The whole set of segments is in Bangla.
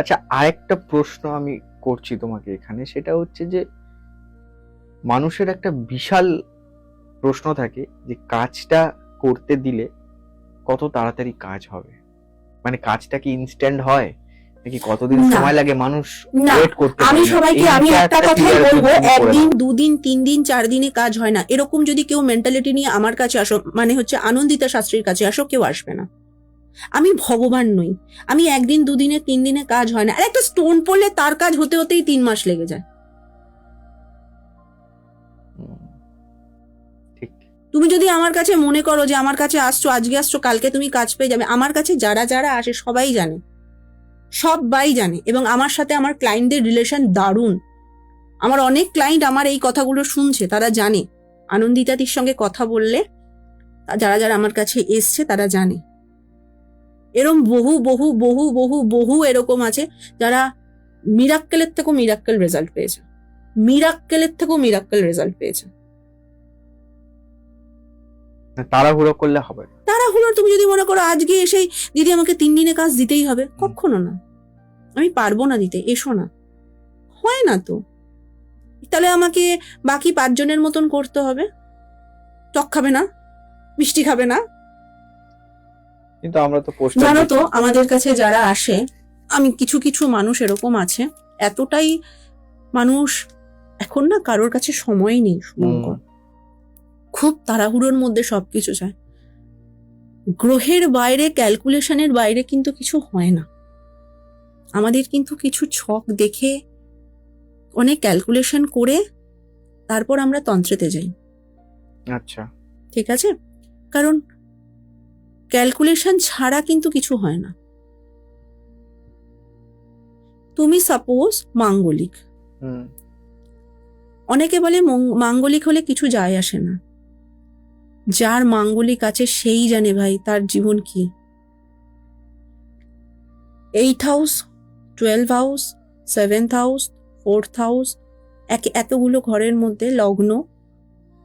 আচ্ছা, আরেকটা প্রশ্ন আমি করছি তোমাকে এখানে, সেটা হচ্ছে যে মানুষের একটা বিশাল প্রশ্ন থাকে যে কাজটা করতে দিলে কত তাড়াতাড়ি কাজ হবে, মানে কাজটা কি ইনস্ট্যান্ট হয় নাকি কতদিন না, সময় লাগে, মানুষ না, ওয়েট করতে আমি পারে না? সবাইকে আমি এইটা একটা একটা কথাই clear বলবো, তুমি করে একদিন দাও। দুদিন 3 দিন 4 দিনে কাজ হয় না, এরকম যদি কেউ মেন্টালিটি নিয়ে আমার কাছে আসো, মানে হচ্ছে আনন্দিতা শাস্ত্রীর কাছে আসো, কেউ আসবে না। আমি ভগবান নই, আমি একদিন 2 দিনে 3 দিনে কাজ হয় না। আর একটা স্টোন পড়লে তার কাজ হতে হতেই 3 মাস লেগে যায়। হুম, ঠিক। তুমি যদি আমার কাছে মনে করো যে আমার কাছে আসছো, আজকে আসছো, কালকে তুমি কাজ পেয়ে যাবে, আমার কাছে যারা যারা আসে সবাই জানে, সবাই জানে। এবং আমার সাথে আমার ক্লায়েন্টদের রিলেশন দারুণ। আমার অনেক ক্লায়েন্ট আমার এই কথাগুলো শুনছে, তারা জানে। আনন্দিতাদির সঙ্গে কথা বললে যারা যারা আমার কাছে এসছে তারা জানে। এরকম বহু বহু বহু বহু বহু এরকম আছে যারা মিরাক্কেলের থেকেও মিরাক্কেল রেজাল্ট পেয়েছে, মিরাক্কেলের থেকেও মিরাক্কেল রেজাল্ট পেয়েছে। তাড়াহুড়ো করলে হবে না। তাড়াহুড়ো তুমি যদি মনে করো আজকে এসেই দিদি আমাকে 3 দিনে কাজ দিতেই হবে, কখনো না। আমি পারবো না দিতে, এসো না, হয় না তো। তাহলে আমাকে বাকি 5 জনের মতন করতে হবে, টক খাবে না, মিষ্টি খাবে না। কিন্তু আমরা তো পোস্টার জানো তো আমাদের কাছে যারা আসে, আমি কিছু কিছু মানুষ এরকম আছে, এতটাই মানুষ এখন না কারোর কাছে সময় নেই শুভঙ্কর, খুব তাড়াহুড়োর মধ্যে সবকিছু চায়। গ্রহের বাইরে, ক্যালকুলেশনের বাইরে কিন্তু কিছু হয় না। আমাদের কিন্তু কিছু ছক দেখে, অনেক ক্যালকুলেশন করে তারপর আমরা তন্ত্রেতে যাই। আচ্ছা, ঠিক আছে, কারণ ক্যালকুলেশন ছাড়া কিন্তু কিছু হয় না। তুমি সাপোজ মাঙ্গলিক, অনেকে বলে মাঙ্গলিক হলে কিছু যায় আসে না। যার মাঙ্গলিক আছে সেই জানে ভাই তার জীবন কি। 8th house, 12th house, 7th house, 4th house, এতগুলো ঘরের মধ্যে লগ্ন,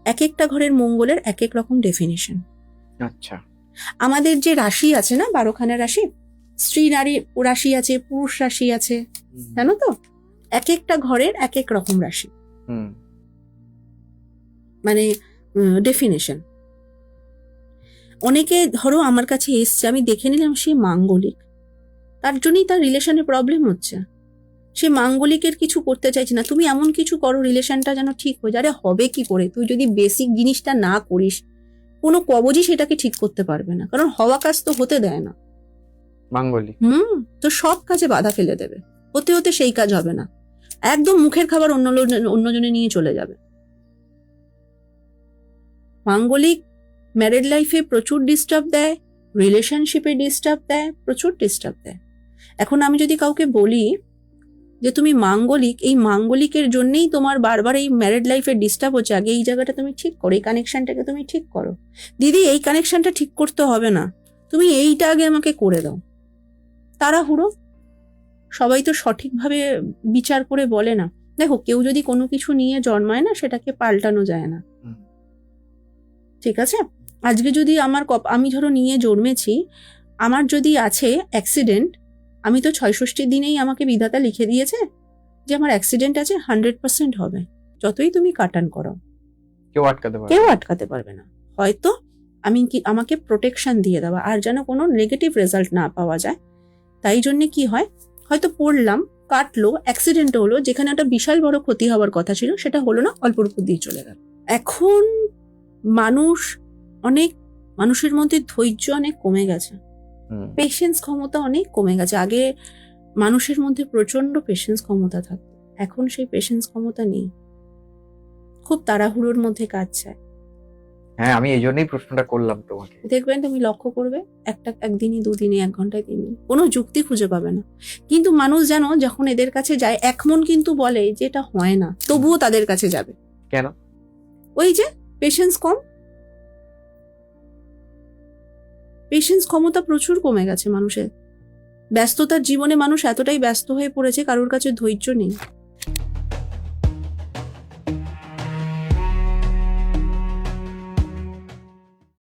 এক একটা ঘরের মঙ্গলের এক এক রকম ডেফিনেশন। আচ্ছা, আমাদের যে রাশি আছে না, 12খানা রাশি, স্ত্রী নারী রাশি আছে, পুরুষ রাশি আছে, জানো তো, এক একটা ঘরের এক এক রকম রাশি, মানে ডেফিনেশন। অনেকে ধরো আমার কাছে এসছে, আমি দেখে নিলাম সে মাঙ্গলিক, তার জন্যই তার রিলেশনে প্রবলেম হচ্ছে। সে মাঙ্গলিকের কিছু করতে চাইছে না, তুমি এমন কিছু করো রিলেশনটা যেন ঠিক হয়ে যায়। আরে হবে কি করে, তুই যদি বেসিক জিনিসটা না করিস, কোনো কবজই সেটাকে ঠিক করতে পারবে না, কারণ হওয়া কাজ তো হতে দেয় না মাঙ্গলিক। তো সব কাজে বাধা ফেলে দেবে, হতে হতে সেই কাজ হবে না, একদম মুখের খাবার অন্যজনে নিয়ে চলে যাবে। মাঙ্গলিক ম্যারিড লাইফে প্রচুর ডিস্টার্ব দেয়, রিলেশনশিপে ডিস্টার্ব দেয়, প্রচুর ডিস্টার্ব দেয়। এখন আমি যদি কাউকে বলি যে তুমি মাঙ্গলিক, এই মাঙ্গলিকের জন্যই তোমার বারবার এই ম্যারিড লাইফে ডিস্টার্ব হচ্ছে, আগে এই জায়গাটা তুমি ঠিক করো, এই কানেকশনটাকে তুমি ঠিক করো। দিদি এই কানেকশনটা ঠিক করতে হবে না, তুমি এইটা আগে আমাকে করে দাও। তাড়াহুড়ো, সবাই তো সঠিকভাবে বিচার করে বলে না। দেখো, কেউ যদি কোনো কিছু নিয়ে জন্মায় না, সেটাকে পাল্টানো যায় না, ঠিক আছে। আজকে যদি আমি ধরো নিয়ে জন্মেছি, আমার যদি আছে অ্যাক্সিডেন্ট, আমি তো 66 দিনেই আমাকে বিধাতা লিখে দিয়েছে যে আমার অ্যাক্সিডেন্ট আছে, 100% হবে, যতই তুমি কাটান করো, কেউ আটকাতে পারবে না। হয়তো আমাকে প্রোটেকশন দিয়ে দেওয়া, আর যেন কোনো নেগেটিভ রেজাল্ট না পাওয়া যায়। তাই জন্য কি হয়, হয়তো পড়লাম, কাটলো, অ্যাক্সিডেন্ট হলো, যেখানে একটা বিশাল বড় ক্ষতি হওয়ার কথা ছিল সেটা হলো না, অল্প অল্প দিয়ে চলে গেল। এখন মানুষের মধ্যে ধৈর্য অনেক কমে গেছে, পেশেন্স ক্ষমতা অনেক কমে গেছে। আগে মানুষের মধ্যে প্রচন্ড পেশেন্স ক্ষমতা থাকতো, এখন সেই পেশেন্স ক্ষমতা নেই, খুব তাড়াহুড়োর মধ্যে কাজ চায়। হ্যাঁ, আমি এই জন্যই প্রশ্নটা করলাম তোমাকে। দেখবেন, তুমি লক্ষ্য করবে, একদিনই 2 দিনে, 1 ঘন্টায় 3 দিন, কোনো যুক্তি খুঁজে পাবে না। কিন্তু মানুষ জানো যখন এদের কাছে যায়, এক মন কিন্তু বলে যে এটা হয় না, তবুও তাদের কাছে যাবে। কেন? ওই যে পেশেন্স কম, পেশেন্স ক্ষমতা প্রচুর কমে গেছে মানুষের। ব্যস্ততার জীবনে মানুষ এতটাই ব্যস্ত হয়ে পড়েছে, কারোর কাছে ধৈর্য নেই।